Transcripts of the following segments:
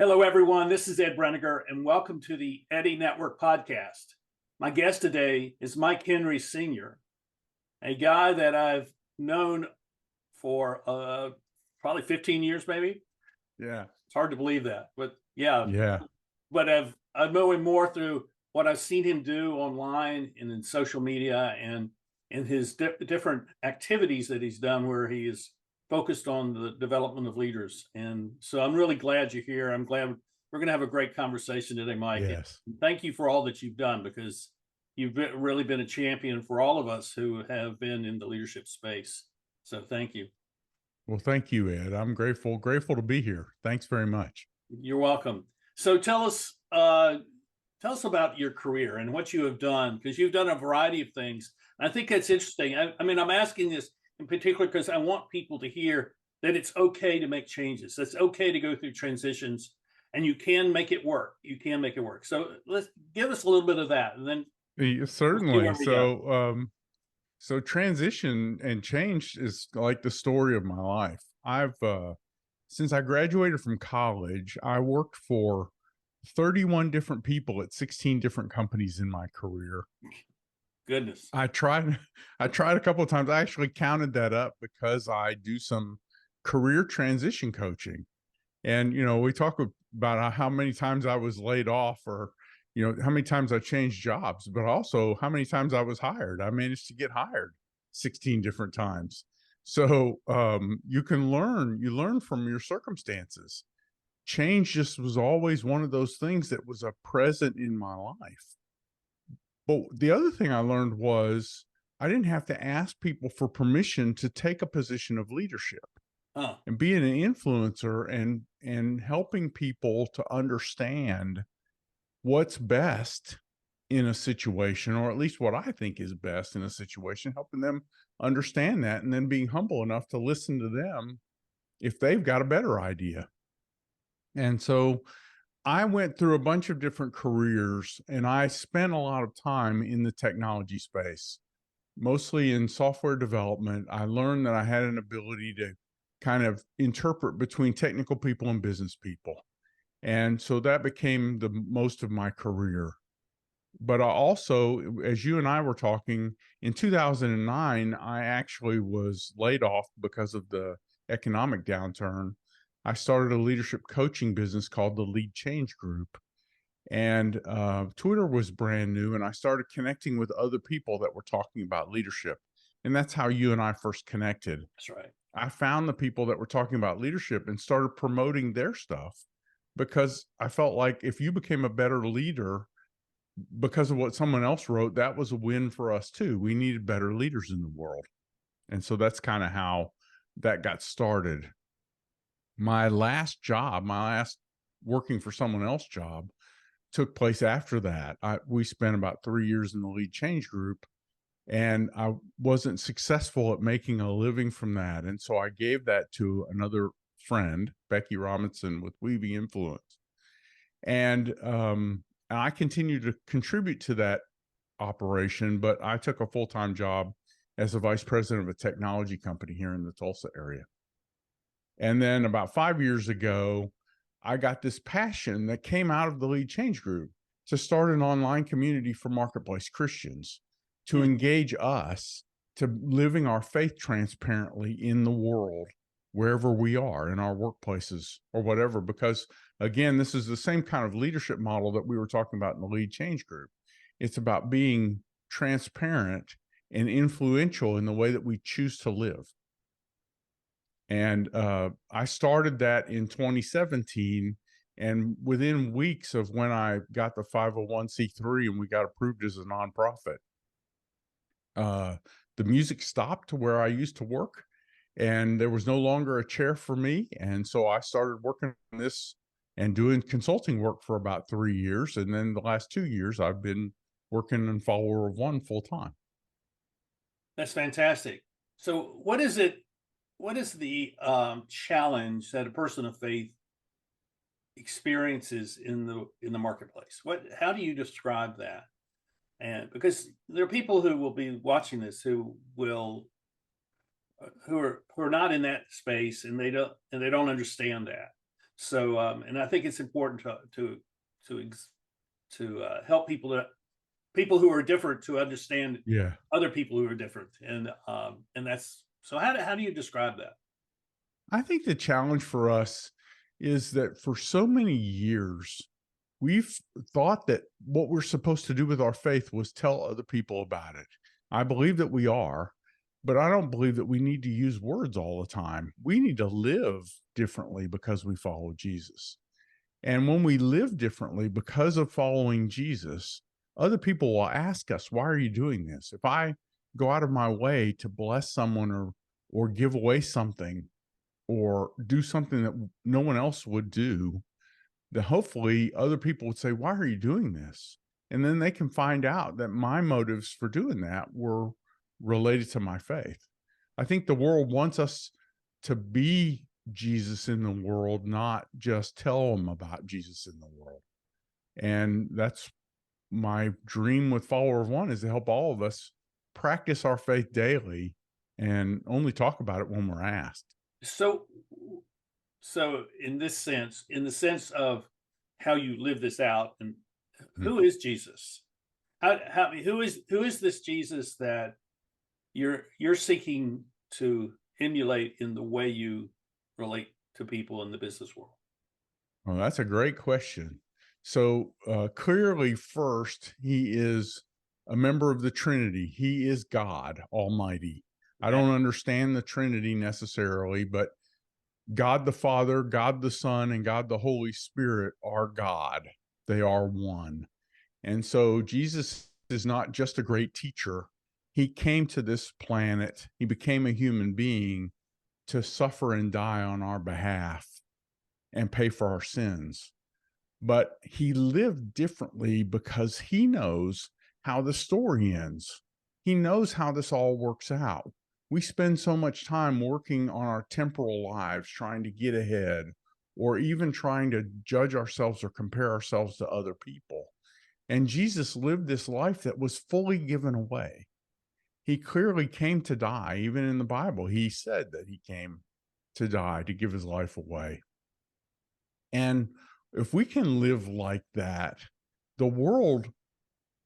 Hello, everyone. This is Ed Breniger, and welcome to the Eddy Network podcast. My guest today is Mike Henry Sr., a guy that I've known for probably 15 years, maybe. Yeah. It's hard to believe that, but yeah. Yeah. But I know him more through what I've seen him do online and in social media and in his different activities that he's done where he is focused on the development of leaders. And so I'm really glad you're here. I'm glad we're going to have a great conversation today, Mike. Yes. And thank you for all that you've done, because you've really been a champion for all of us who have been in the leadership space. So thank you. Well, thank you, Ed. I'm grateful to be here. Thanks very much. You're welcome. So tell us about your career and what you have done, because you've done a variety of things. I think that's interesting. I mean, I'm asking this in particular because I want people to hear that it's okay to make changes. It's okay to go through transitions, and you can make it work. You can make it work. So let's give us a little bit of that, and then Certainly. So transition and change is like the story of my life. I've since I graduated from college, I worked for 31 different people at 16 different companies in my career. Goodness. I tried a couple of times. I actually counted that up because I do some career transition coaching. And, we talk about how many times I was laid off, or, how many times I changed jobs, but also how many times I was hired. I managed to get hired 16 different times. So you learn from your circumstances. Change just was always one of those things that was a present in my life. But the other thing I learned was I didn't have to ask people for permission to take a position of leadership. And being an influencer and helping people to understand what's best in a situation, or at least what I think is best in a situation, helping them understand that, and then being humble enough to listen to them if they've got a better idea. And so I went through a bunch of different careers, and I spent a lot of time in the technology space, mostly in software development. I learned that I had an ability to kind of interpret between technical people and business people. And so that became the most of my career. But I also, as you and I were talking, in 2009, I actually was laid off because of the economic downturn. I started a leadership coaching business called the Lead Change Group. And Twitter was brand new, and I started connecting with other people that were talking about leadership. And that's how you and I first connected. That's right. I found the people that were talking about leadership and started promoting their stuff, because I felt like if you became a better leader because of what someone else wrote, that was a win for us too. We needed better leaders in the world. And so that's kind of how that got started. My last working for someone else job took place after that. We spent about 3 years in the Lead Change Group, and I wasn't successful at making a living from that. And so I gave that to another friend, Becky Robinson with Weaving Influence. And I continued to contribute to that operation, but I took a full-time job as a vice president of a technology company here in the Tulsa area. And then about 5 years ago, I got this passion that came out of the Lead Change Group to start an online community for marketplace Christians, to engage us to living our faith transparently in the world, wherever we are, in our workplaces or whatever. Because again, this is the same kind of leadership model that we were talking about in the Lead Change Group. It's about being transparent and influential in the way that we choose to live. And I started that in 2017. And within weeks of when I got the 501c3 and we got approved as a nonprofit, the music stopped to where I used to work, and there was no longer a chair for me. And so I started working on this and doing consulting work for about 3 years. And then the last 2 years, I've been working in Follower of One full time. That's fantastic. So what is the challenge that a person of faith experiences in the marketplace? How do you describe that? And because there are people who will be watching this who are not in that space, and they don't understand that. So, and I think it's important to help people who are different to understand Yeah. other people who are different, and that's so. How do you describe that? I think the challenge for us is that for so many years, we've thought that what we're supposed to do with our faith was tell other people about it. I believe that we are, but I don't believe that we need to use words all the time. We need to live differently because we follow Jesus. And when we live differently because of following Jesus, other people will ask us, "Why are you doing this?" If I go out of my way to bless someone or give away something or do something that no one else would do, then hopefully other people would say, "Why are you doing this?" And then they can find out that my motives for doing that were related to my faith. I think the world wants us to be Jesus in the world, not just tell them about Jesus in the world. And that's my dream with Follower of One, is to help all of us practice our faith daily and only talk about it when we're asked. So, so in the sense of how you live this out, and Mhm. who is Jesus? Who is this Jesus that you're seeking to emulate in the way you relate to people in the business world? Oh, that's a great question. So clearly, first, he is a member of the Trinity. He is God Almighty. I Okay. don't understand the Trinity necessarily, but God the Father, God the Son, and God the Holy Spirit are God. They are one. And so Jesus is not just a great teacher. He came to this planet, he became a human being to suffer and die on our behalf and pay for our sins. But he lived differently because he knows how the story ends. He knows how this all works out. We spend so much time working on our temporal lives, trying to get ahead, or even trying to judge ourselves or compare ourselves to other people. And Jesus lived this life that was fully given away. He clearly came to die. Even in the Bible, he said that he came to die, to give his life away. And if we can live like that, the world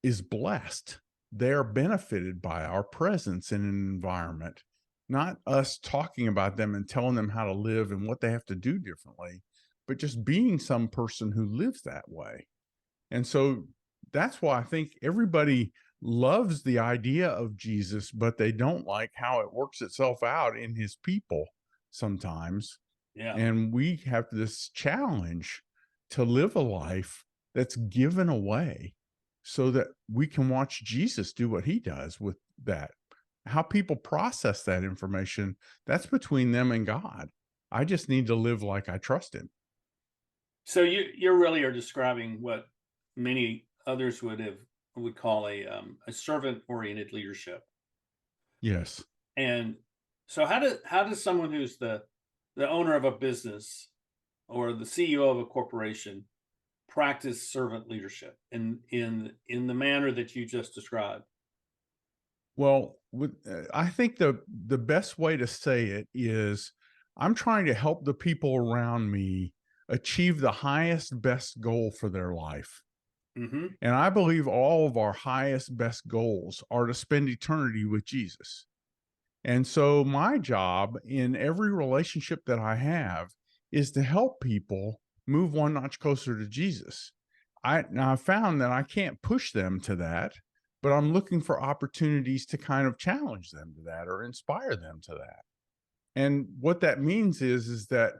is blessed. They're benefited by our presence in an environment, not us talking about them and telling them how to live and what they have to do differently, but just being some person who lives that way. And so that's why I think everybody loves the idea of Jesus, but they don't like how it works itself out in his people sometimes. Yeah. And we have this challenge to live a life that's given away so that we can watch Jesus do what he does with that. How people process that information, that's between them and God. I just need to live like I trust him. So you really are describing what many others would call a servant oriented leadership. Yes. And so how does someone who's the owner of a business or the CEO of a corporation practice servant leadership in the manner that you just described? Well, I think the best way to say it is I'm trying to help the people around me achieve the highest best goal for their life. Hmm. And I believe all of our highest best goals are to spend eternity with Jesus. And so my job in every relationship that I have is to help people move one notch closer to Jesus. Now I found that I can't push them to that, but I'm looking for opportunities to kind of challenge them to that or inspire them to that. And what that means is that,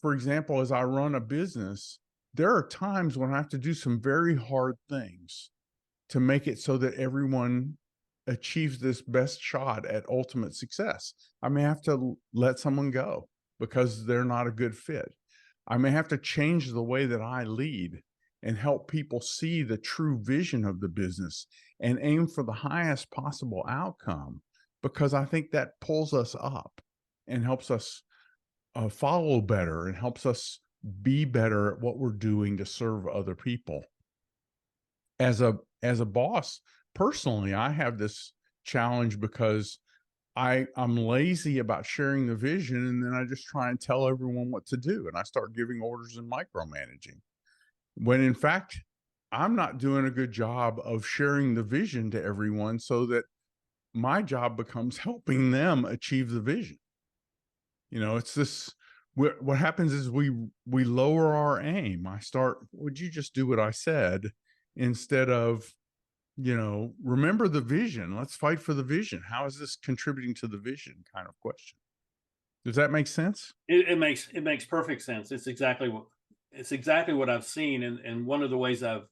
for example, as I run a business, there are times when I have to do some very hard things to make it so that everyone achieves this best shot at ultimate success. I may have to let someone go because they're not a good fit. I may have to change the way that I lead and help people see the true vision of the business and aim for the highest possible outcome, because I think that pulls us up and helps us follow better and helps us be better at what we're doing to serve other people. As a boss, personally, I have this challenge because I'm lazy about sharing the vision, and then I just try and tell everyone what to do, and I start giving orders and micromanaging. When in fact, I'm not doing a good job of sharing the vision to everyone so that my job becomes helping them achieve the vision. It's this what happens is we lower our aim. I start, would you just do what I said instead of, remember the vision. Let's fight for the vision. How is this contributing to the vision kind of question? Does that make sense? It makes perfect sense. It's exactly what I've seen, and one of the ways I've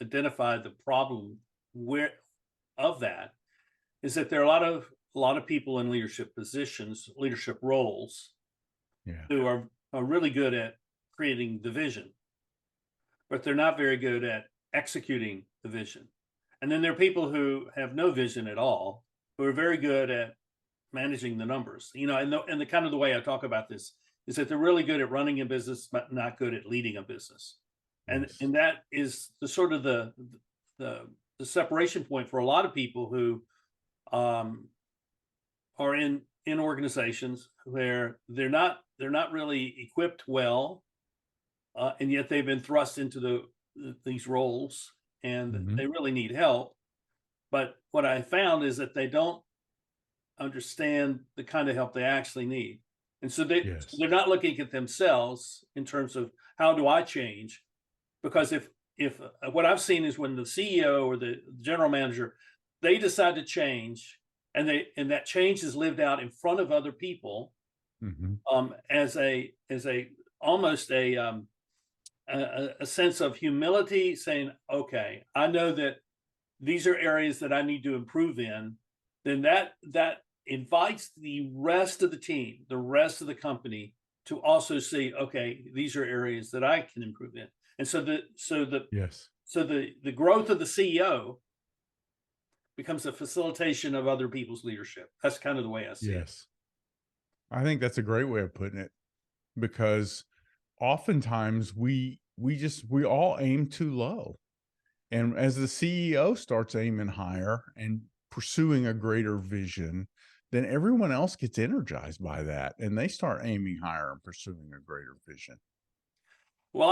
identified the problem where of that is that there are a lot of people in leadership positions, leadership roles, Yeah. who are really good at creating the vision, but they're not very good at executing the vision. And then there are people who have no vision at all, who are very good at managing the numbers. And the kind of the way I talk about this is that they're really good at running a business, but not good at leading a business. And Yes. and that is the sort of the the separation point for a lot of people who um, are in organizations where they're not really equipped well, and yet they've been thrust into these roles, and Hmm. they really need help. But what I found is that they don't understand the kind of help they actually need. And so Yes. they're not looking at themselves in terms of how do I change? Because if what I've seen is when the CEO or the general manager, they decide to change, and that change is lived out in front of other people, Hmm. as a almost a sense of humility, saying, okay, I know that these are areas that I need to improve in, then that invites the rest of the team, the rest of the company, to also see, okay, these are areas that I can improve in. And Yes. the growth of the CEO becomes a facilitation of other people's leadership. That's kind of the way I see it. Yes. I think that's a great way of putting it, because oftentimes we all aim too low. And as the CEO starts aiming higher and pursuing a greater vision, then everyone else gets energized by that and they start aiming higher and pursuing a greater vision. Well,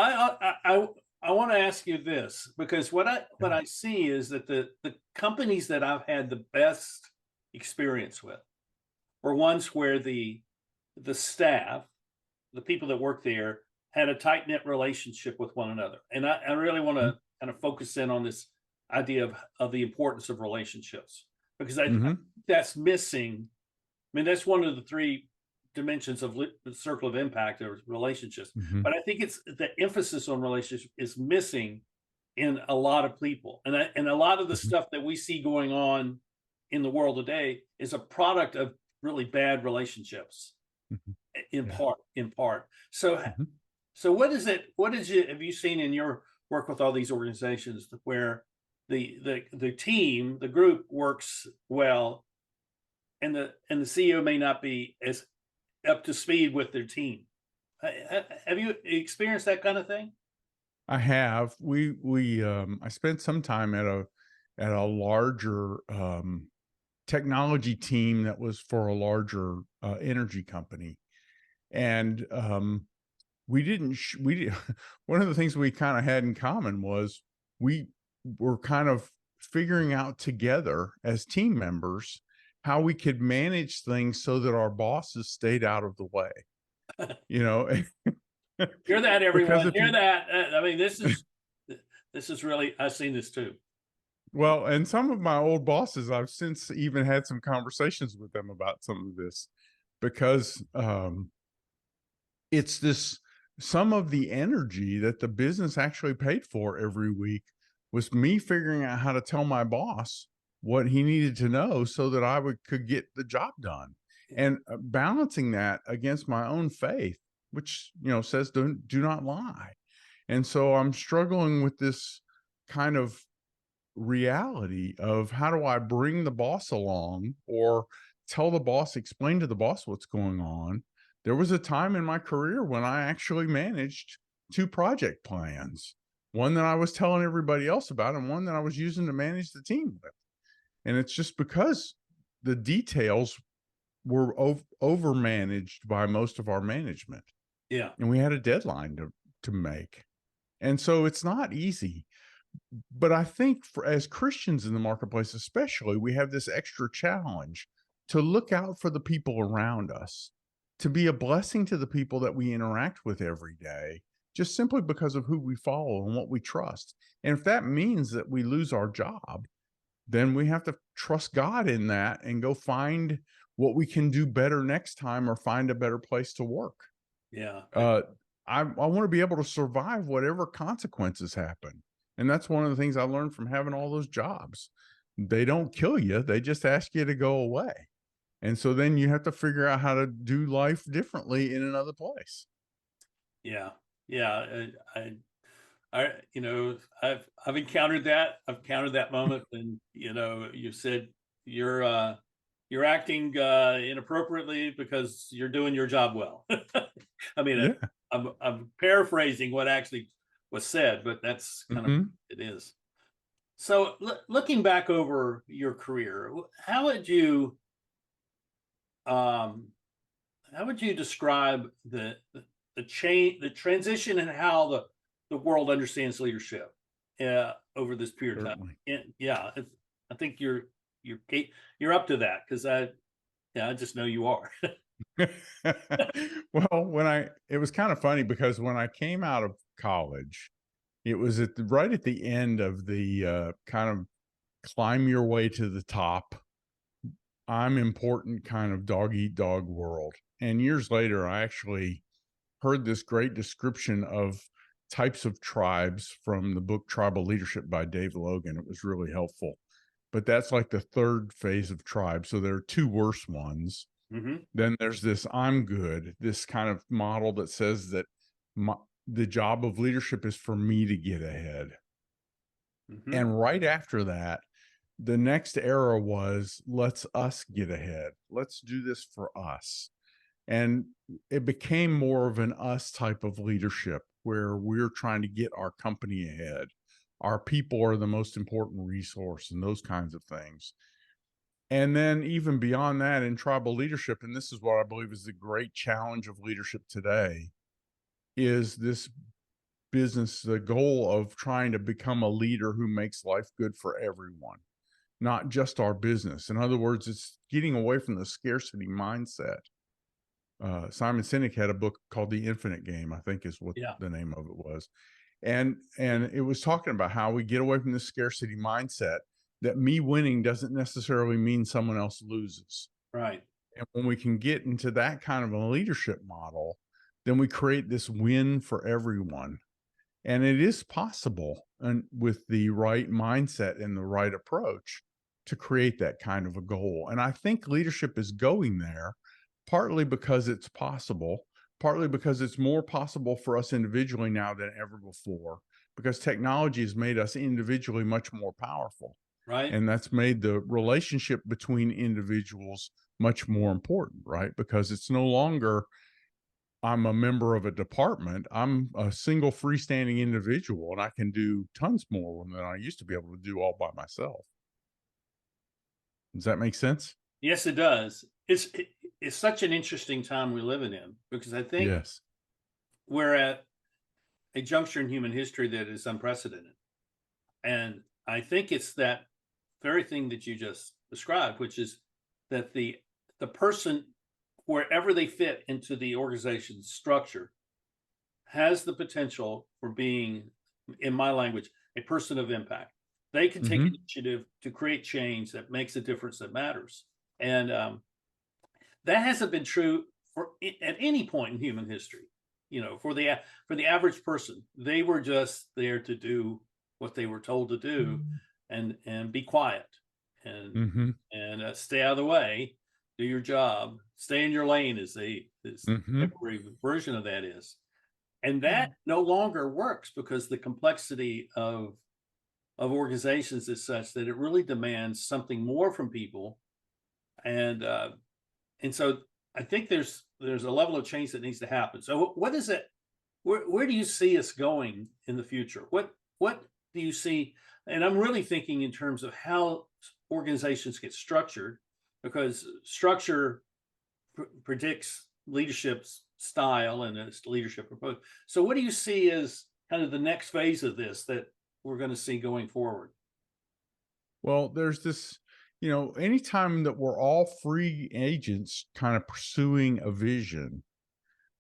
I want to ask you this, because what Yeah. I see is that the companies that I've had the best experience with were ones where the staff, the people that work there, had a tight knit relationship with one another. And I really want to kind of focus in on this idea of the importance of relationships, because I Mm-hmm. think that's missing. I mean, that's one of the three dimensions of the circle of impact, or relationships. Hmm. But I think it's the emphasis on relationship is missing in a lot of people, and a lot of the Hmm. stuff that we see going on in the world today is a product of really bad relationships, Hmm. in Yeah. part. So Hmm. so what have you seen in your work with all these organizations where the team, the group works well, and the CEO may not be as up to speed with their team? Have you experienced that kind of thing? I have. I spent some time at a larger technology team that was for a larger energy company. And we didn't we did, one of the things we kind of had in common was we were kind of figuring out together as team members how we could manage things so that our bosses stayed out of the way, you know. Hear that, Because everyone? if Hear you that? I mean, this is really, I've seen this too. well, and some of my old bosses, I've since even had some conversations with them about some of this, because it's this some of the energy that the business actually paid for every week was me figuring out how to tell my boss what he needed to know so that could get the job done, Yeah. and balancing that against my own faith, which says do not lie. And so I'm struggling with this kind of reality of how do I bring the boss along, or tell the boss, explain to the boss what's going on. There was a time in my career when I actually managed two project plans, one that I was telling everybody else about and one that I was using to manage the team with. And it's just because the details were over managed by most of our management, Yeah. and we had a deadline to make. And so it's not easy. But I think for as Christians in the marketplace, especially, we have this extra challenge to look out for the people around us, to be a blessing to the people that we interact with every day, just simply because of who we follow and what we trust. And if that means that we lose our job, then we have to trust God in that and go find what we can do better next time or find a better place to work. Yeah. Uh, I want to be able to survive whatever consequences happen. And that's one of the things I learned from having all those jobs. They don't kill you, they just ask you to go away. And so then you have to figure out how to do life differently in another place. Yeah. Yeah. I've encountered that. I've encountered that moment, and you said you're acting inappropriately because you're doing your job well. I mean, Yeah. I'm paraphrasing what actually was said, but that's kind of Mhm. it is. So looking back over your career, how would you um how would you describe the change, the transition, and how the world understands leadership over this period of time? Certainly. And yeah, I think you're up to that, because I just know you are. Well, it was kind of funny because when I came out of college, it was right at the end of the kind of climb your way to the top, I'm important kind of dog eat dog world. And years later, I actually heard this great description of types of tribes from the book Tribal Leadership by Dave Logan. It was really helpful. But that's like the third phase of tribe. So there are two worse ones. Hmm. Then there's this I'm good, this kind of model that says that my, the job of leadership is for me to get ahead. Hmm. And right after that, the next era was let's us get ahead. Let's do this for us. And it became more of an us type of leadership where we're trying to get our company ahead. Our people are the most important resource and those kinds of things. And then even beyond that in tribal leadership, and this is what I believe is the great challenge of leadership today, is this business, the goal of trying to become a leader who makes life good for everyone, not just our business. In other words, it's getting away from the scarcity mindset. Simon Sinek had a book called The Infinite Game, I think is what Yeah. the name of it was. And it was talking about how we get away from the scarcity mindset, that me winning doesn't necessarily mean someone else loses. Right. And when we can get into that kind of a leadership model, then we create this win for everyone. And it is possible, and with the right mindset and the right approach, to create that kind of a goal. And I think leadership is going there, partly because it's possible, partly because it's more possible for us individually now than ever before, because technology has made us individually much more powerful. Right. And that's made the relationship between individuals much more important, right? Because it's no longer I'm a member of a department. I'm a single freestanding individual and I can do tons more than I used to be able to do all by myself. Does that make sense? Yes, it does. It's such an interesting time we're living in, because I think Yes. we're at a juncture in human history that is unprecedented. And I think it's that very thing that you just described, which is that the person, wherever they fit into the organization's structure, has the potential for being, in my language, a person of impact. They can take Mhm. initiative to create change that makes a difference, that matters. And that hasn't been true at any point in human history. For the average person, they were just there to do what they were told to do, and be quiet, and Mhm. stay out of the way, do your job, stay in your lane, as this Mhm. contemporary version of that is. And that no longer works, because the complexity of organizations is such that it really demands something more from people. And uh, and so I think there's a level of change that needs to happen. So what is it? Where do you see us going in the future? What do you see? And I'm really thinking in terms of how organizations get structured, because structure predicts leadership's style and its leadership approach. So, what do you see as kind of the next phase of this that we're going to see going forward? Well, there's this, anytime that we're all free agents kind of pursuing a vision,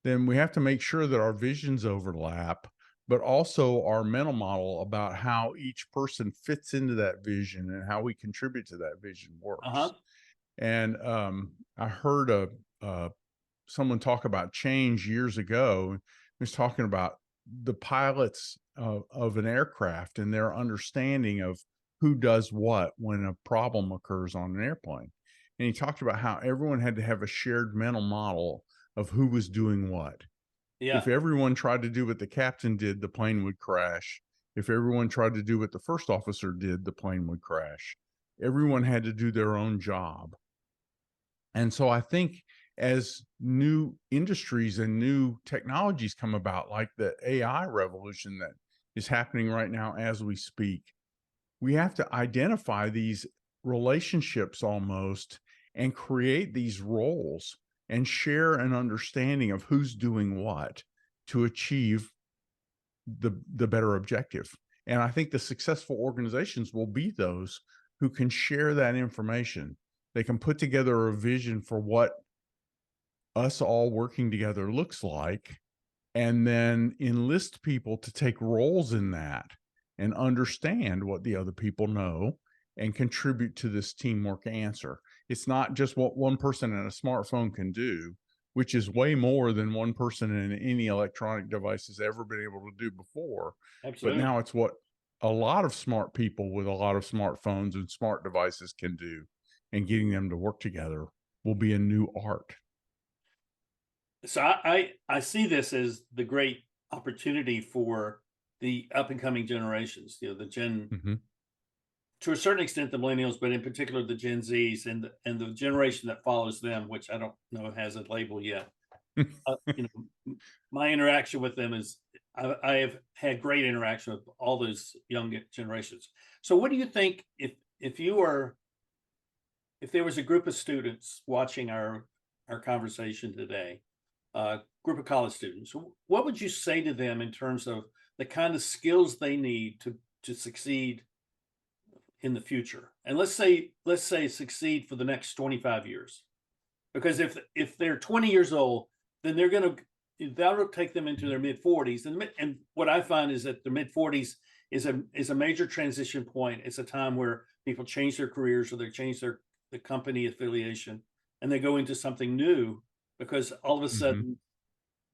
then we have to make sure that our visions overlap, but also our mental model about how each person fits into that vision and how we contribute to that vision Uh works. huh. And I heard uh, someone talk about change years ago. He was talking about the pilots of an aircraft and their understanding of who does what when a problem occurs on an airplane. And he talked about how everyone had to have a shared mental model of who was doing what. Yeah. If everyone tried to do what the captain did, the plane would crash. If everyone tried to do what the first officer did, the plane would crash. Everyone had to do their own job. And so I think as new industries and new technologies come about, like the AI revolution that is happening right now as we speak, we have to identify these relationships almost and create these roles and share an understanding of who's doing what to achieve the better objective. And I think the successful organizations will be those who can share that information. They can put together a vision for what us all working together looks like, and then enlist people to take roles in that and understand what the other people know and contribute to this teamwork answer. It's not just what one person in a smartphone can do, which is way more than one person in any electronic device has ever been able to do before. But Absolutely. now it's what a lot of smart people with a lot of smartphones and smart devices can do. And getting them to work together will be a new art. So I see this as the great opportunity for the up and coming generations. The Gen, Mhm. to a certain extent, the millennials, but in particular the Gen Zs and the generation that follows them, which I don't know has a label yet. My interaction with them is I have had great interaction with all those young generations. So, what do you think if you were if there was a group of students watching our conversation today, a group of college students, what would you say to them in terms of the kind of skills they need to succeed in the future? And let's say succeed for the next 25 years. Because if they're 20 years old, then that'll take them into their mid 40s. And what I find is that the mid 40s is a major transition point. It's a time where people change their careers or they change the company affiliation and they go into something new because all of a Mhm. sudden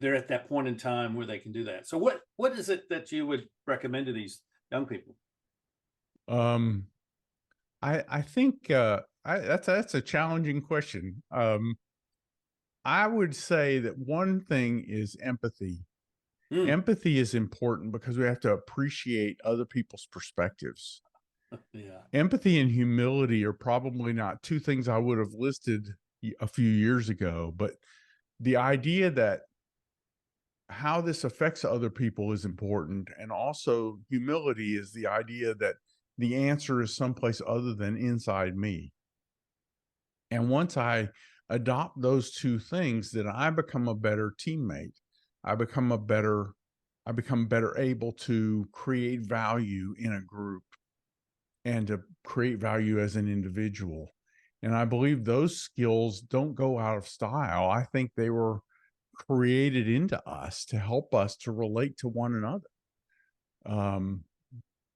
they're at that point in time where they can do that. So what is it that you would recommend to these young people? Um, I think that's a challenging question. I would say that one thing is empathy. Mm, Empathy is important because we have to appreciate other people's perspectives. yeah. Empathy and humility are probably not two things I would have listed a few years ago, but the idea that how this affects other people is important. And also, humility is the idea that the answer is someplace other than inside me. And once I adopt those two things, then I become a better teammate. I become a better, I become better able to create value in a group and to create value as an individual. And I believe those skills don't go out of style. I think they were created into us to help us to relate to one another. Um,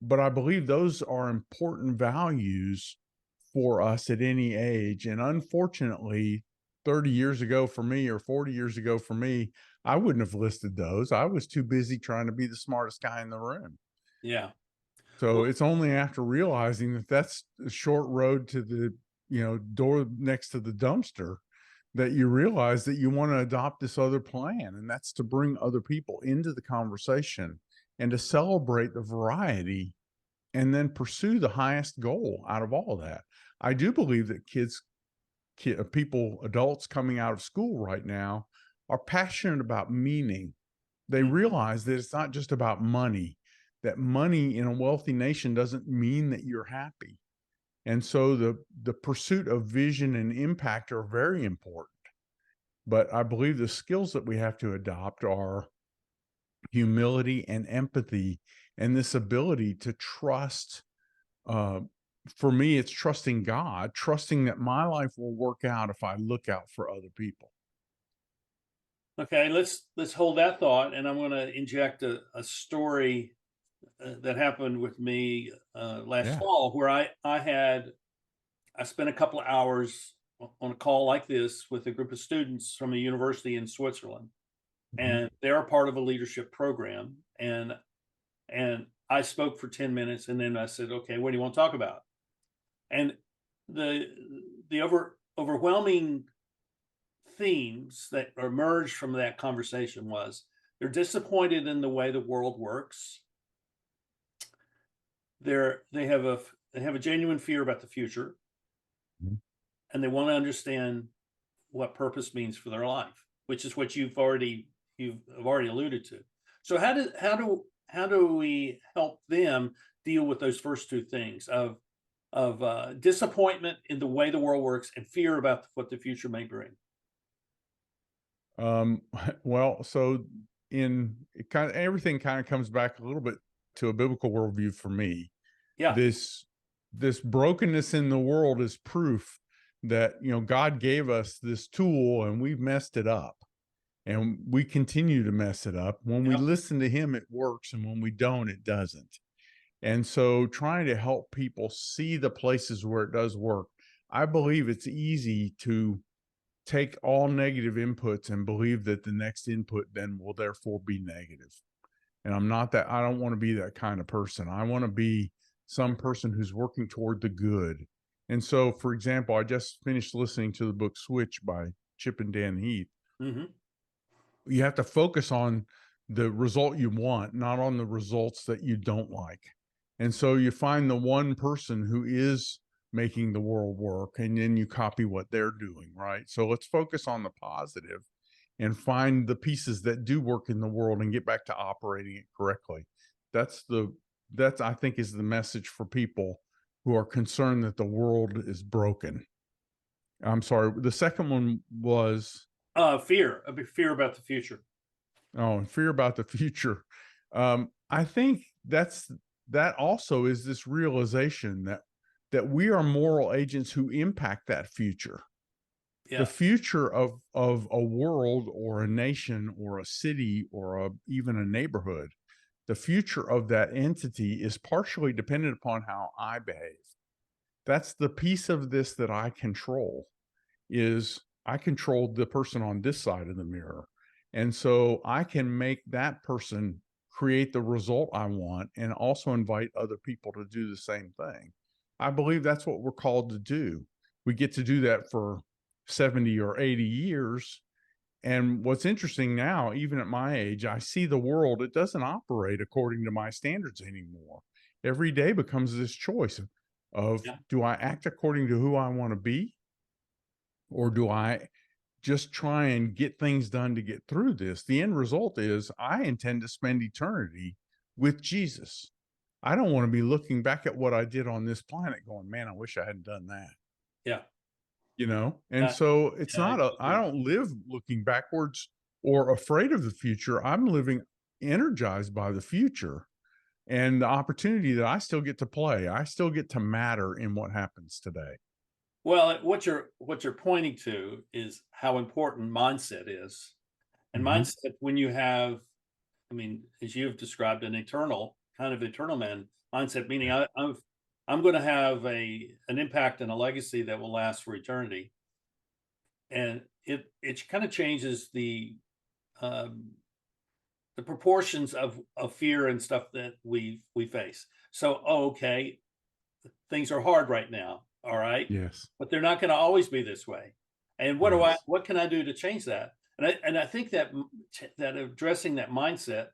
but I believe those are important values for us at any age. And unfortunately, 30 years ago for me or 40 years ago for me, I wouldn't have listed those. I was too busy trying to be the smartest guy in the room. Yeah. So Well, it's only after realizing that that's a short road to the, door next to the dumpster that you realize that you want to adopt this other plan. And that's to bring other people into the conversation and to celebrate the variety and then pursue the highest goal out of all of that. I do believe that people, adults coming out of school right now are passionate about meaning. They mhm. realize that it's not just about money, that money in a wealthy nation doesn't mean that you're happy. And so the pursuit of vision and impact are very important. But I believe the skills that we have to adopt are humility and empathy, and this ability to trust. Uh, for me, it's trusting God, trusting that my life will work out if I look out for other people. Okay, let's hold that thought, and I'm going to inject a story that happened with me last Yeah. fall, where I spent a couple of hours on a call like this with a group of students from a university in Switzerland, Mhm. and they're a part of a leadership program, and I spoke for 10 minutes, and then I said, okay, what do you want to talk about? And the overwhelming themes that emerged from that conversation was they're disappointed in the way the world works. They have a genuine fear about the future, Mhm. and they want to understand what purpose means for their life, which is what you've already alluded to. So how do we help them deal with those first two things of disappointment in the way the world works and fear about what the future may bring? Um, well, so in it kind of everything kind of comes back a little bit to a biblical worldview for me. Yeah, This this brokenness in the world is proof that God gave us this tool and we've messed it up, and we continue to mess it up. When we yeah, listen to him, it works, and when we don't, it doesn't. And so trying to help people see the places where it does work. I believe it's easy to take all negative inputs and believe that the next input then will therefore be negative. And I don't want to be that kind of person. I want to be some person who's working toward the good. And so, for example, I just finished listening to the book Switch by Chip and Dan Heath. hmm, You have to focus on the result you want, not on the results that you don't like. And so you find the one person who is making the world work, and then you copy what they're doing, right? So let's focus on the positive and find the pieces that do work in the world and get back to operating it correctly. That's the that's I think is the message for people who are concerned that the world is broken. I'm sorry. The second one was a big fear about the future. oh, and fear about the future. I think that also is this realization that we are moral agents who impact that future. The Yeah. future of a world or a nation or a city or even a neighborhood, the future of that entity is partially dependent upon how I behave. That's the piece of this that I control. Is I control the person on this side of the mirror. And so I can make that person create the result I want and also invite other people to do the same thing. I believe that's what we're called to do. We get to do that for 70 or 80 years. And what's interesting now, even at my age, I see the world, it doesn't operate according to my standards anymore. Every day becomes this choice of Yeah. do I act according to who I want to be, or do I just try and get things done to get through this? The end result is I intend to spend eternity with Jesus. I don't want to be looking back at what I did on this planet going, man, I wish I hadn't done that, Yeah. And Yeah. so it's Yeah. I not I agree. don't live looking backwards or afraid of the future. I'm living energized by the future and the opportunity that I still get to play. I still get to matter in what happens today. Well, what you're pointing to is how important mindset is. And Mhm. mindset, when you have, I mean, as you've described, an eternal man mindset, meaning Yeah. I'm going to have an impact and a legacy that will last for eternity, and it kind of changes um, the proportions of fear and stuff that we face. So, oh, okay, things are hard right now, all right, Yes. but they're not going to always be this way. And Yes. what can I do to change that? And I think that that addressing that mindset.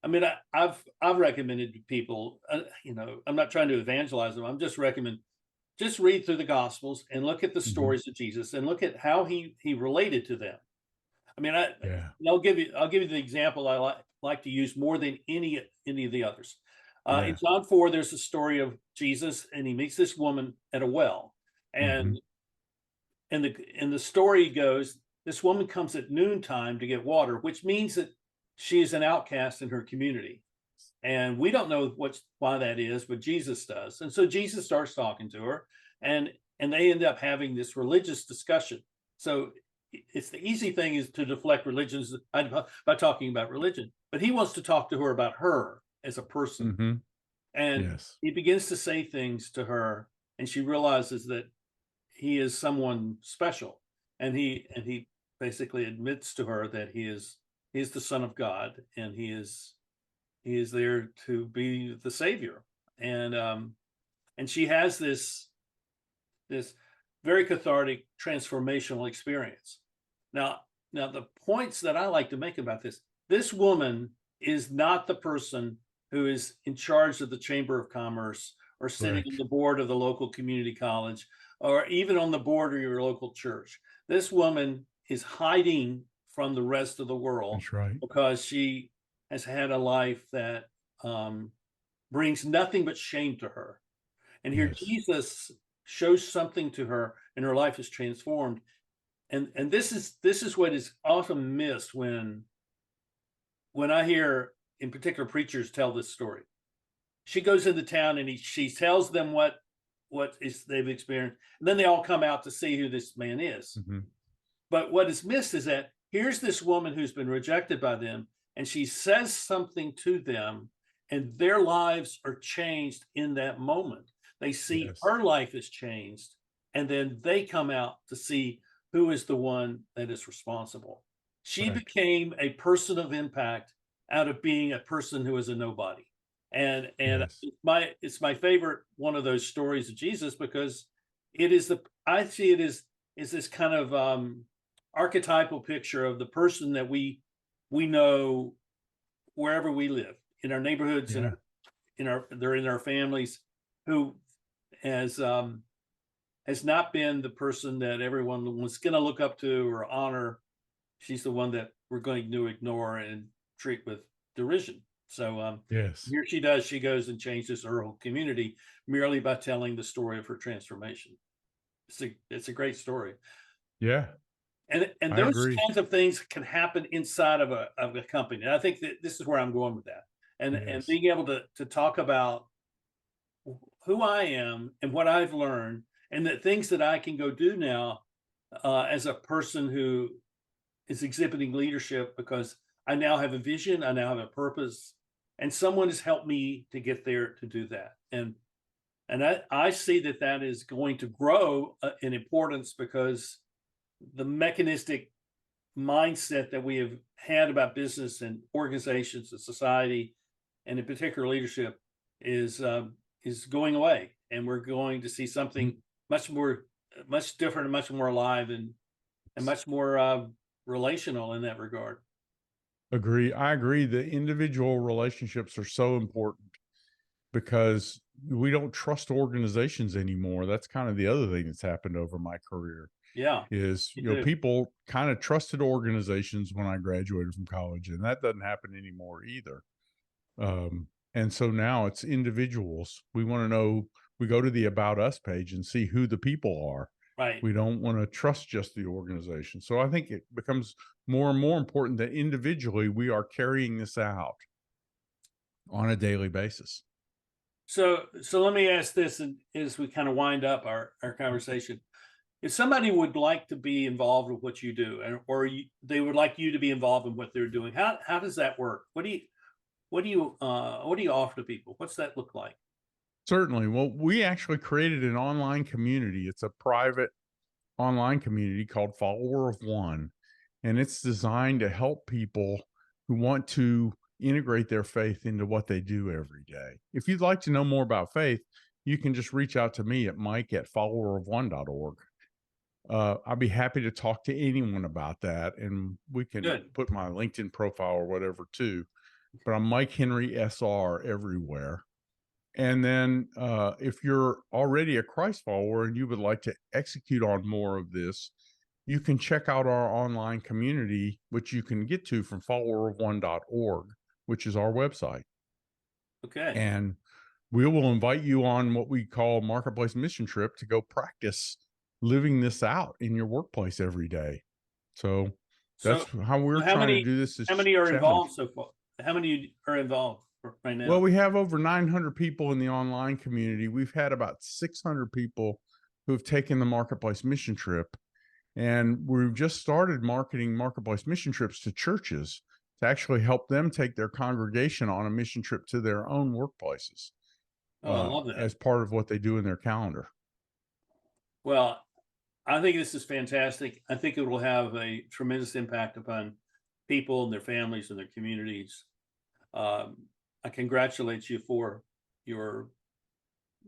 I mean, I've recommended to people, I'm not trying to evangelize them. I'm just recommend just read through the Gospels and look at the Mhm. stories of Jesus and look at how he related to them. I mean, Yeah. I'll give you the example I like to use more than any of the others. In Yeah. John 4, there's a story of Jesus, and he meets this woman at a well. Hmm. And the story goes, this woman comes at noontime to get water, which means that she is an outcast in her community. And we don't know why that is, but Jesus does. And so Jesus starts talking to her, and they end up having this religious discussion. So it's the easy thing is to deflect religions by talking about religion, but he wants to talk to her about her as a person. Hmm. And Yes. he begins to say things to her, and she realizes that he is someone special. And he basically admits to her that he is the son of God, and he is there to be the savior. And she has this very cathartic transformational experience. Now the points that I like to make about this woman is not the person who is in charge of the Chamber of Commerce, or sitting on Correct. the board of the local community college, or even on the board of your local church. This woman is hiding from the rest of the world That's right. because she has had a life that brings nothing but shame to her. And here Yes. Jesus shows something to her, and her life is transformed. And this is what is often missed when I hear, in particular, preachers tell this story. She goes into town, and she tells them what is they've experienced, and then they all come out to see who this man is. Hmm. But what is missed is that here's this woman who's been rejected by them, and she says something to them, and their lives are changed in that moment. They see Yes. her life is changed, and then they come out to see who is the one that is responsible. She Correct. became a person of impact out of being a person who is a nobody. And Yes. it's my favorite one of those stories of Jesus, because it is I see it as is this kind of archetypal picture of the person that we know wherever we live, in our neighborhoods, Yeah. they're in our families, who has not been the person that everyone was going to look up to or honor. She's the one that we're going to ignore and treat with derision. So Yes. here she does. She goes and changes her whole community merely by telling the story of her transformation. It's a great story. Yeah. And I those agree. kinds of things can happen inside of a company. And I think that this is where I'm going with that. And Yes. being able to talk about who I am and what I've learned, and the things that I can go do now as a person who is exhibiting leadership, because I now have a vision, I now have a purpose, and someone has helped me to get there to do that. And I see that is going to grow in importance, because the mechanistic mindset that we have had about business and organizations and society, and in particular leadership, is going away, and we're going to see something much different, and much more alive, and much more relational in that regard. Agree. I agree. The individual relationships are so important because we don't trust organizations anymore. That's kind of the other thing that's happened over my career Yeah, is, you do. people kind of trusted organizations when I graduated from college, and that doesn't happen anymore either. And so now it's individuals. We want to know, we go to the About Us page and see who the people are. Right. We don't want to trust just the organization. So I think it becomes more and more important that individually we are carrying this out on a daily basis. So let me ask this, as we kind of wind up our conversation. If somebody would like to be involved with what you do, or they would like you to be involved in what they're doing, how does that work? What do you offer to people? What's that look like? Certainly. Well, we actually created an online community. It's a private online community called Follower of One, and it's designed to help people who want to integrate their faith into what they do every day. If you'd like to know more about faith, you can just reach out to me at mike@followerofone.org. I'd be happy to talk to anyone about that, and we can Good. put my LinkedIn profile or whatever too. But I'm Mike Henry SR everywhere. And then if you're already a Christ follower and you would like to execute on more of this, you can check out our online community, which you can get to from followerofone.org, which is our website. Okay. And we will invite you on what we call Marketplace Mission Trip to go practice living this out in your workplace every day. So So that's how we're how trying to many do this. how many are Challenge. involved so far? How many are involved right now? Well, we have over 900 people in the online community. We've had about 600 people who have taken the Marketplace Mission Trip. And we've just started marketing Marketplace Mission Trips to churches to actually help them take their congregation on a mission trip to their own workplaces Oh, I love that. as part of what they do in their calendar. Well, I think this is fantastic. I think it will have a tremendous impact upon people and their families and their communities. I congratulate you for your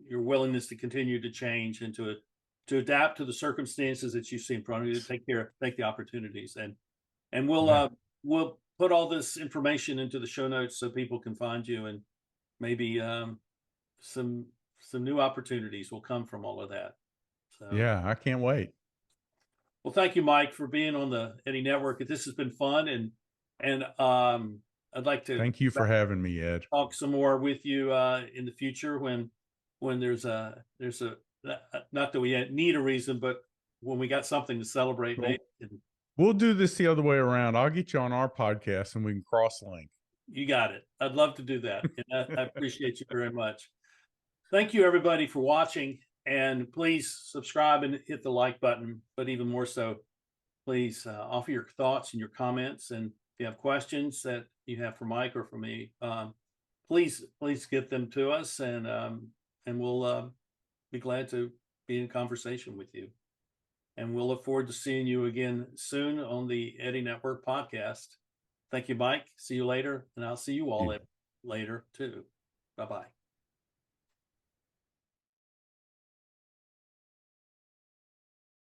willingness to continue to change and to adapt to the circumstances that you see in front of you, to take the opportunities, and we'll put all this information into the show notes so people can find you, and maybe some new opportunities will come from all of that. So Yeah, I can't wait. well, thank you, Mike, for being on the Eddie Network. This has been fun, and I'd like to Thank you for having me, Ed. talk some more with you in the future when there's a not that we need a reason, but when we got something to celebrate. Cool. Maybe. We'll do this the other way around. I'll get you on our podcast and we can cross link. You got it. I'd love to do that. And I appreciate you very much. Thank you, everybody, for watching. And please subscribe and hit the like button. But even more so, please offer your thoughts and your comments. And if you have questions that you have for Mike or for me, please get them to us, and we'll be glad to be in conversation with you. And we'll look forward to seeing you again soon on the Eddie Network podcast. Thank you, Mike. See you later. And I'll see you all later too. Bye-bye.